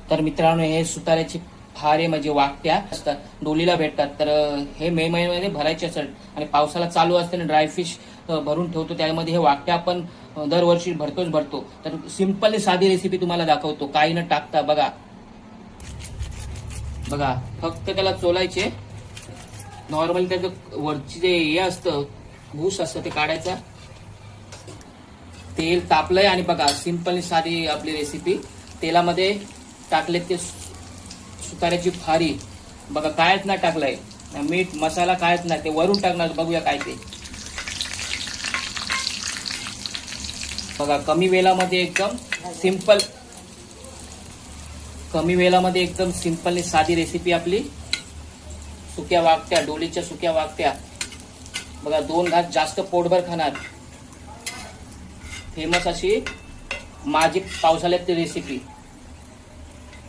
तर मित्रांनो, हे सुताऱ्याची फारे म्हणजे वाकट्या असतात, डोलीला भेटतात. तर हे मे महिन्यामध्ये भरायचे असतात आणि पावसाला चालू असताना ड्रायफिश भरून ठेवतो, त्यामध्ये हे वाकट्या आपण दरवर्षी भरतो. तर सिंपल साधी रेसिपी तुम्हाला दाखवतो, काही न टाकता. बघा बघा, फक्त त्याला चोलायचे. नॉर्मली त्याचं वरची जे हे असतं, भूस असतं, ते काढायचा. तेल तापलंय आणि बघा, सिंपल साधी आपली रेसिपी. तेलामध्ये टाकले ते सुताऱ्याची फारी. बघा, कायच नाही टाकलंय, मीठ मसाला कायच नाही, ते वरून टाकणार. बघूया काय ते. बघा, कमी वेळामध्ये एकदम सिंपल साधी रेसिपी आपली. सुक्या वाकट्या, डोलीच्या सुक्या वाकट्या. बघा, 2 घास जास्त पोटभर खाणार. फेमस अशी माझी पावसाळ्यातली रेसिपी.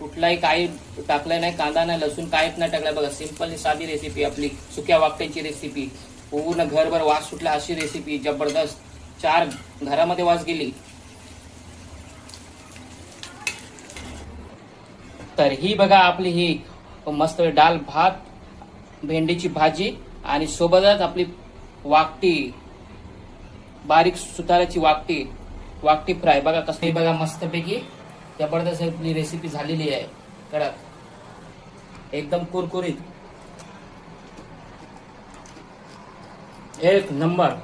कुठलाही काही टाकलंय नाही, कांदा नाही, लसूण काहीच नाही टाकलाय. बघा, सिंपल साधी रेसिपी आपली सुक्या वाकट्याची रेसिपी. पूर्ण घरभर वास सुटला अशी रेसिपी. जबरदस्त, 4 घरामध्ये वास गेली. तर ही बघा आपली ही मस्त डाल भात, भेंडीची भाजी आणि सोबतच आपली वाकटी, बारीक सुताराची वाकटी फ्राय. बघा कसली, बघा मस्तपैकी जबरदस्त आपली रेसिपी झालेली आहे. कडक, एकदम कुरकुरीत, एक नंबर.